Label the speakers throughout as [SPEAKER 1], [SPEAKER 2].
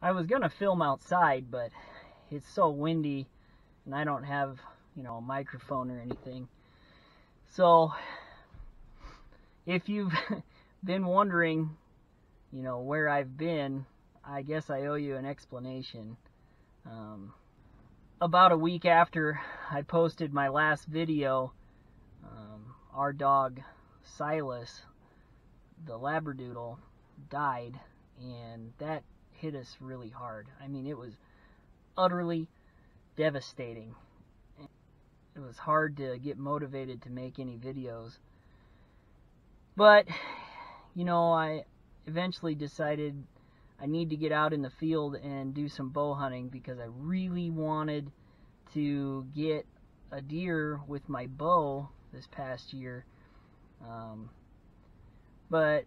[SPEAKER 1] I was gonna film outside, but it's so windy and I don't have, a microphone or anything. So if you've been wondering, where I've been, I guess I owe you an explanation. About a week after I posted my last video, our dog Silas, the Labradoodle, died, and that hit us really hard. I mean, it was utterly devastating. It was hard to get motivated to make any videos. But, I eventually decided I need to get out in the field and do some bow hunting because I really wanted to get a deer with my bow this past year. But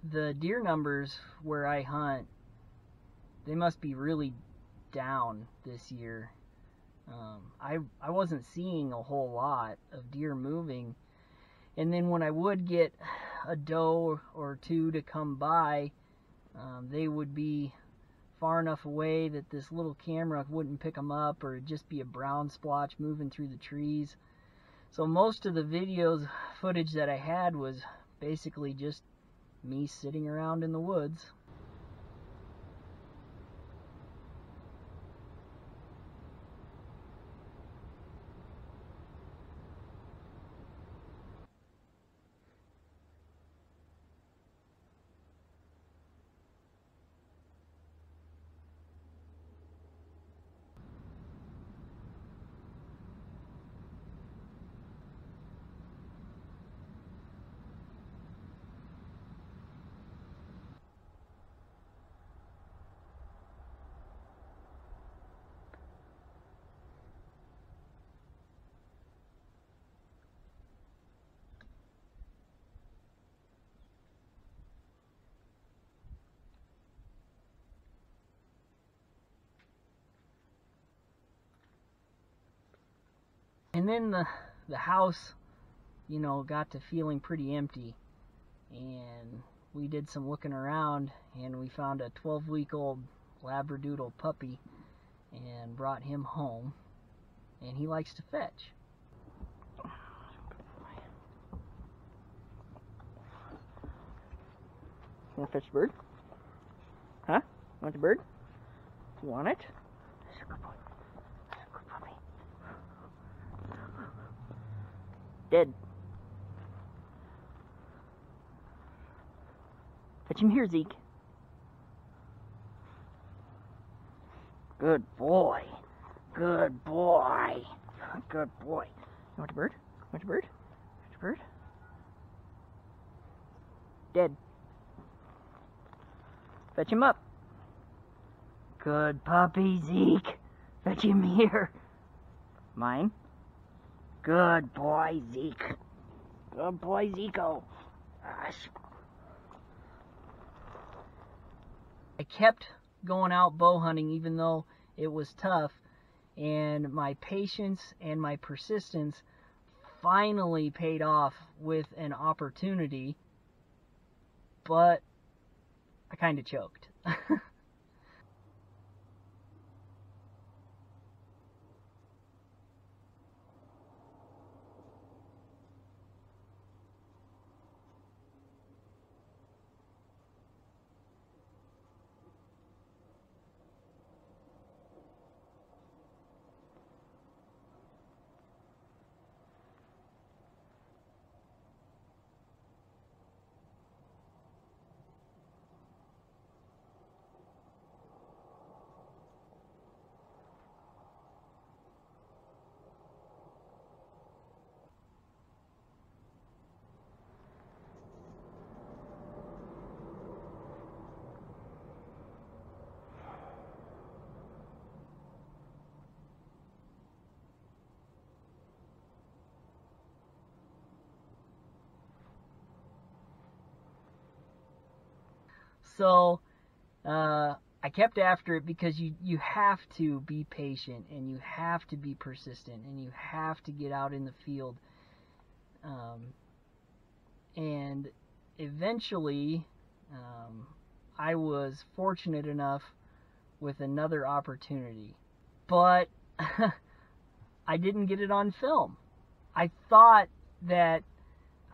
[SPEAKER 1] the deer numbers where I hunt, they must be really down this year. I wasn't seeing a whole lot of deer moving, and then when I would get a doe or two to come by, they would be far enough away that this little camera wouldn't pick them up, or it'd just be a brown splotch moving through the trees. So most of the footage that I had was basically just me sitting around in the woods. And then the house, got to feeling pretty empty. And we did some looking around, and we found a 12-week-old Labradoodle puppy and brought him home. And he likes to fetch. You want to fetch the bird? Huh? Want the bird? You want it? That's a good boy. That's a good puppy. Dead. Fetch him here, Zeke. Good boy. Good boy. Good boy. You want the bird? Want the bird? Want the bird? Dead. Fetch him up. Good puppy, Zeke. Fetch him here. Mine. Good boy, Zeke. Good boy, Zico. Gosh. I kept going out bow hunting even though it was tough, and my patience and my persistence finally paid off with an opportunity, but I kind of choked. So I kept after it because you have to be patient, and you have to be persistent, and you have to get out in the field. And eventually, I was fortunate enough with another opportunity. But I didn't get it on film. I thought that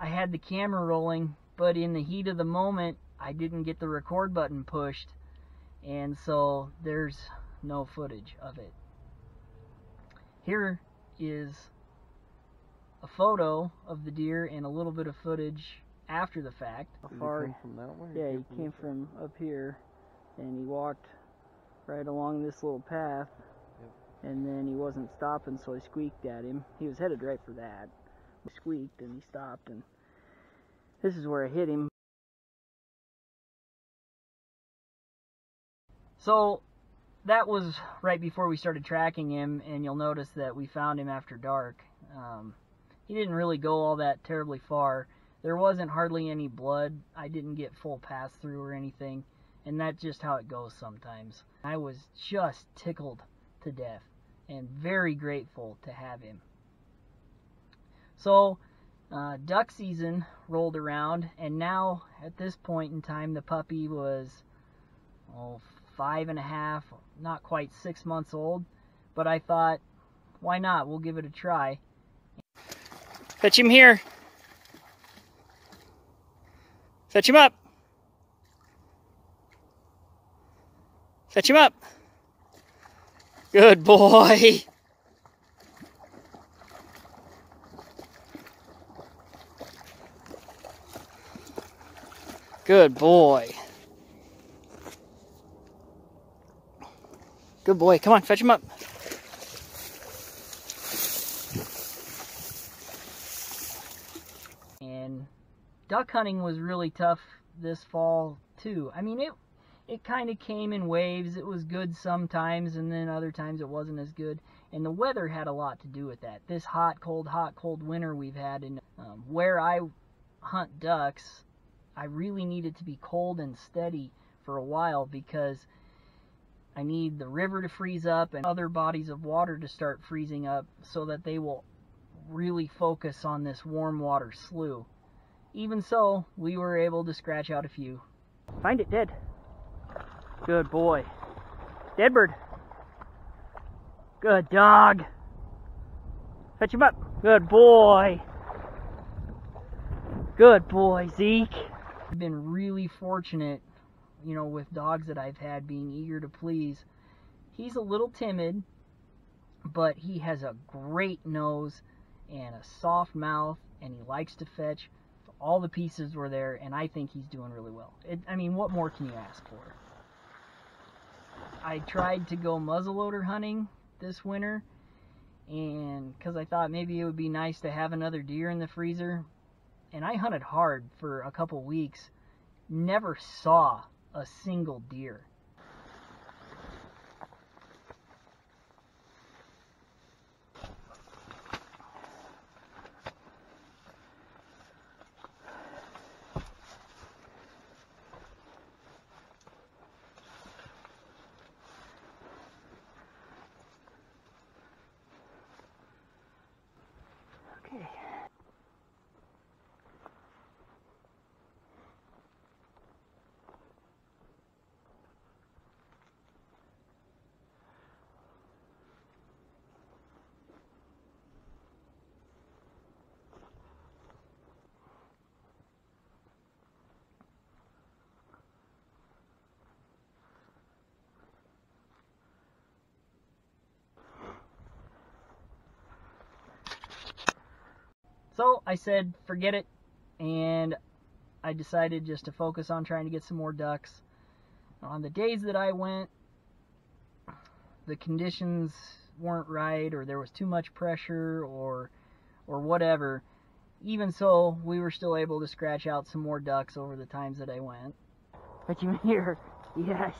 [SPEAKER 1] I had the camera rolling, but in the heat of the moment, I didn't get the record button pushed, and so there's no footage of it. Here is a photo of the deer and a little bit of footage after the fact.
[SPEAKER 2] Did he come from that way?
[SPEAKER 1] Yeah, he came from up here, and he walked right along this little path, and then he wasn't stopping, so I squeaked at him. He was headed right for that. He squeaked, and he stopped, and this is where I hit him. So that was right before we started tracking him, and you'll notice that we found him after dark. He didn't really go all that terribly far. There wasn't hardly any blood. I didn't get full pass through or anything, and that's just how it goes sometimes. I was just tickled to death and very grateful to have him. So duck season rolled around, and now at this point in time the puppy was 5.5, not quite 6 months old, but I thought, why not? We'll give it a try. Fetch him here. Fetch him up. Fetch him up. Good boy. Good boy. Good boy. Come on, fetch him up. And duck hunting was really tough this fall too. I mean, it kind of came in waves. It was good sometimes, and then other times it wasn't as good. And the weather had a lot to do with that. This hot, cold winter we've had. And where I hunt ducks, I really need it to be cold and steady for a while, because I need the river to freeze up and other bodies of water to start freezing up so that they will really focus on this warm water slough. Even so, we were able to scratch out a few. Find it, dead. Good boy. Dead bird. Good dog. Fetch him up. Good boy. Good boy, Zeke. I've been really fortunate, you know, with dogs that I've had being eager to please. He's a little timid, but he has a great nose and a soft mouth, and he likes to fetch. All the pieces were there, and I think he's doing really well. I mean, what more can you ask for? I tried to go muzzleloader hunting this winter, and because I thought maybe it would be nice to have another deer in the freezer, and I hunted hard for a couple weeks, never saw a single deer. Okay. So I said, forget it, and I decided just to focus on trying to get some more ducks. On the days that I went, the conditions weren't right, or there was too much pressure, or whatever. Even so, we were still able to scratch out some more ducks over the times that I went. Put you here. Yes.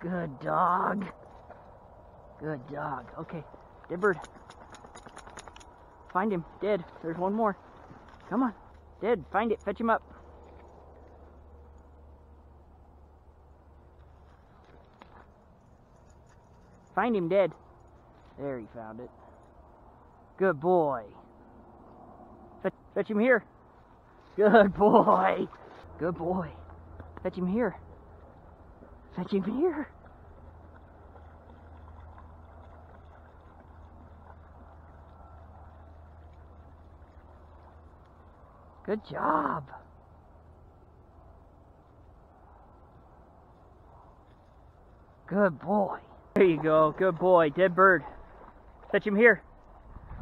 [SPEAKER 1] Good dog. Good dog. Okay, dead bird. Find him. Dead. There's one more. Come on. Dead. Find it. Fetch him up. Find him. Dead. There, he found it. Good boy. Fetch him here. Good boy. Good boy. Fetch him here. Fetch him here. Good job. Good boy. There you go. Good boy. Dead bird. Fetch him here.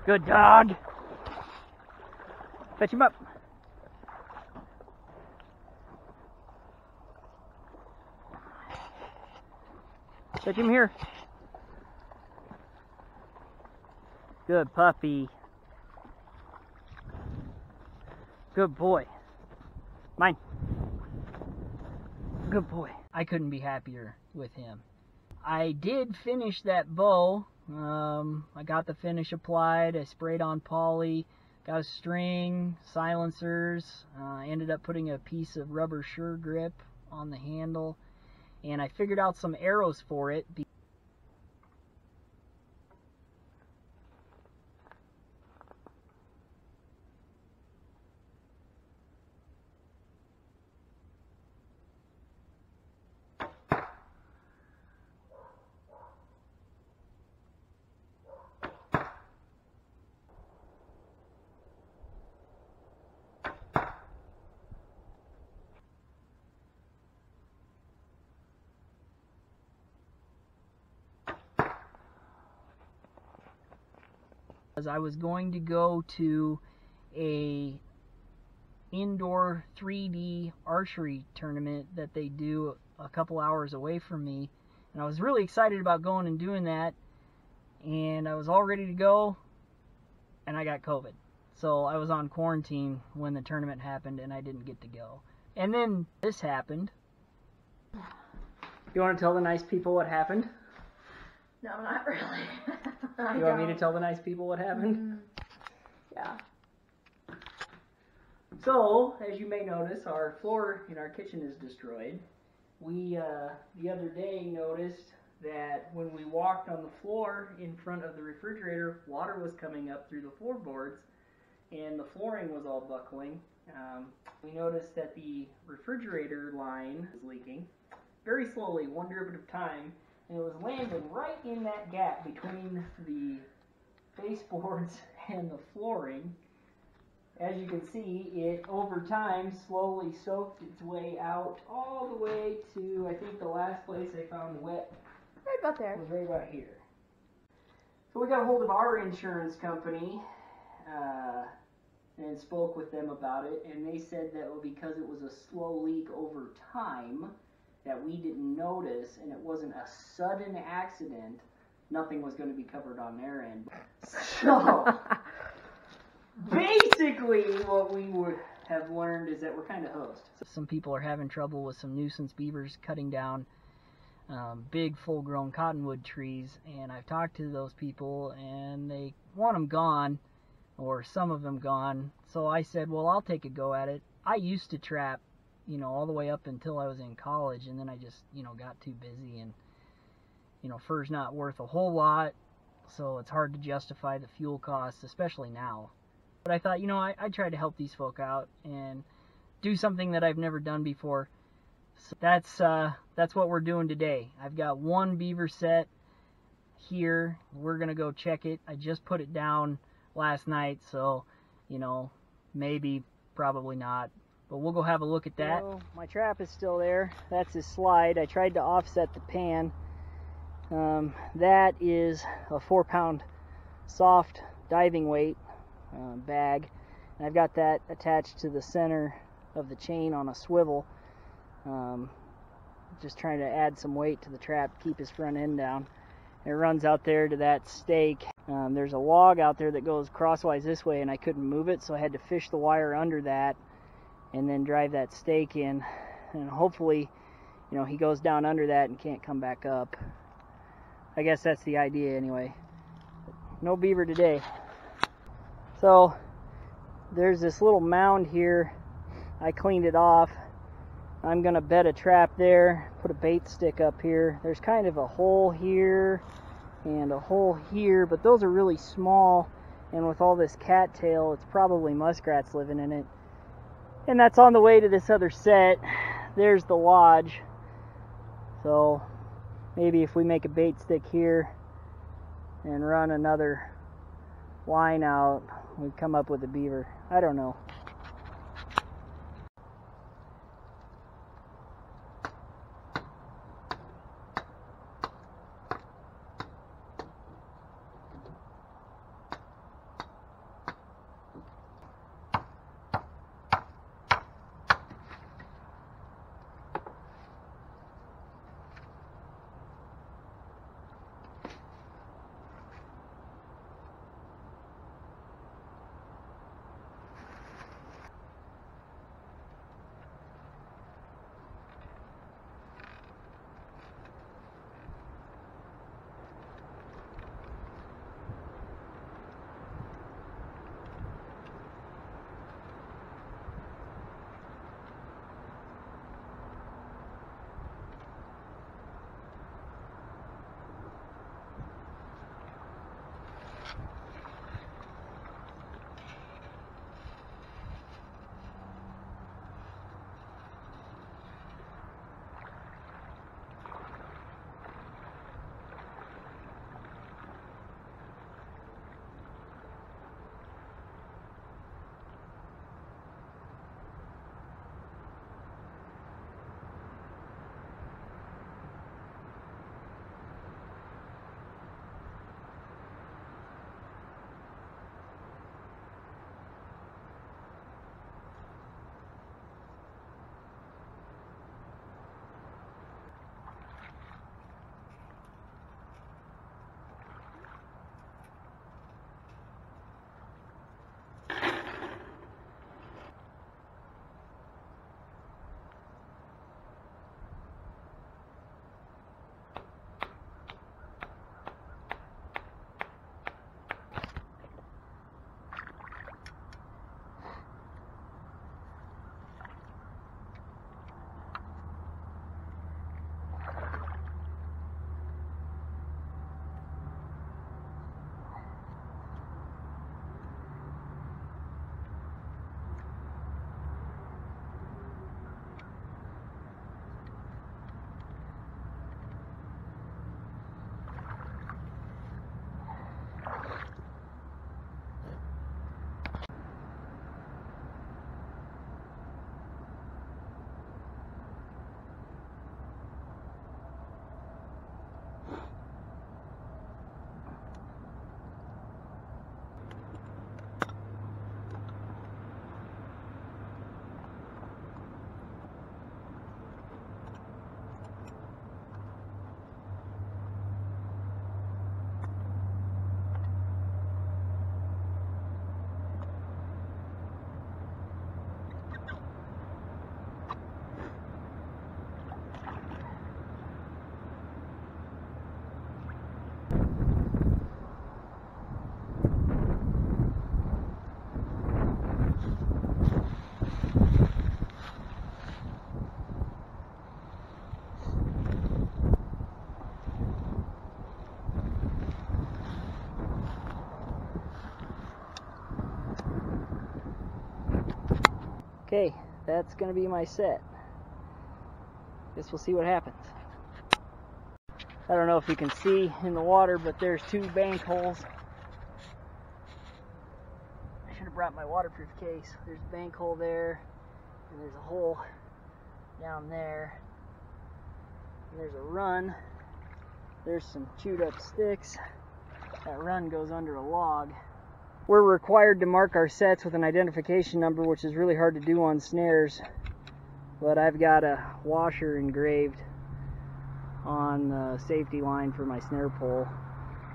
[SPEAKER 1] Good dog. Fetch him up. Fetch him here. Good puppy. Good boy. Mine. Good boy. I couldn't be happier with him. I did finish that bow. I got the finish applied. I sprayed on poly, got a string, silencers. I ended up putting a piece of rubber sure grip on the handle, and I figured out some arrows for it. I was going to go to a indoor 3D archery tournament that they do a couple hours away from me, and I was really excited about going and doing that, and I was all ready to go, and I got COVID. So I was on quarantine when the tournament happened, and I didn't get to go. And then this happened. You want to tell the nice people what happened?
[SPEAKER 2] No, not really.
[SPEAKER 1] You want me to tell the nice people what happened?
[SPEAKER 2] Yeah.
[SPEAKER 1] So, as you may notice, our floor in our kitchen is destroyed. We, the other day, noticed that when we walked on the floor in front of the refrigerator, water was coming up through the floorboards, and the flooring was all buckling. We noticed that the refrigerator line was leaking very slowly, one drip at a time. And it was landing right in that gap between the baseboards and the flooring. As you can see, it over time slowly soaked its way out all the way to, I think the last place I found wet
[SPEAKER 2] Right about there.
[SPEAKER 1] was right about here. So we got a hold of our insurance company and spoke with them about it, and they said that because it was a slow leak over time, that we didn't notice, and it wasn't a sudden accident, nothing was going to be covered on their end. So, basically, what we would have learned is that we're kind of host. Some people are having trouble with some nuisance beavers cutting down big, full-grown cottonwood trees, and I've talked to those people, and they want them gone, or some of them gone. So I said, well, I'll take a go at it. I used to trap, you know, all the way up until I was in college, and then I just, you know, got too busy, and, you know, fur's not worth a whole lot, so it's hard to justify the fuel costs, especially now. But I thought, you know, I'd try to help these folk out and do something that I've never done before. So that's what we're doing today. I've got one beaver set here. We're gonna go check it. I just put it down last night, so, you know, maybe, probably not. But we'll go have a look at that. So, my trap is still there. That's his slide. I tried to offset the pan. That is a 4-pound soft diving weight bag. And I've got that attached to the center of the chain on a swivel. Just trying to add some weight to the trap, keep his front end down. It runs out there to that stake. There's a log out there that goes crosswise this way, and I couldn't move it, so I had to fish the wire under that and then drive that stake in, and hopefully, you know, he goes down under that and can't come back up. I guess that's the idea anyway. But no beaver today. So there's this little mound here. I cleaned it off. I'm gonna bed a trap there, put a bait stick up here. There's kind of a hole here and a hole here, but those are really small, and with all this cattail, it's probably muskrats living in it. And that's on the way to this other set. There's the lodge. So maybe if we make a bait stick here and run another line out, we come up with a beaver. I don't know. Okay, that's going to be my set. Guess we'll see what happens. I don't know if you can see in the water, but there's 2 bank holes. I should have brought my waterproof case. There's a bank hole there, and there's a hole down there. And there's a run. There's some chewed up sticks. That run goes under a log. We're required to mark our sets with an identification number, which is really hard to do on snares. But I've got a washer engraved on the safety line for my snare pole,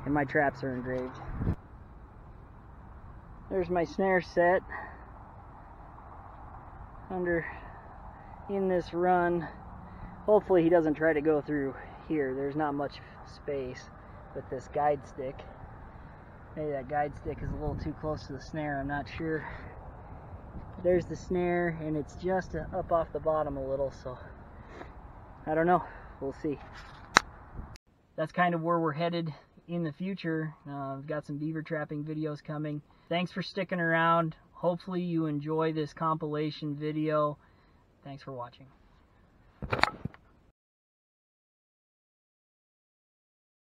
[SPEAKER 1] and my traps are engraved. There's my snare set in this run. Hopefully he doesn't try to go through here. There's not much space with this guide stick. Maybe that guide stick is a little too close to the snare, I'm not sure. There's the snare, and it's just up off the bottom a little, so I don't know. We'll see. That's kind of where we're headed in the future. I've got some beaver trapping videos coming. Thanks for sticking around. Hopefully you enjoy this compilation video. Thanks for watching.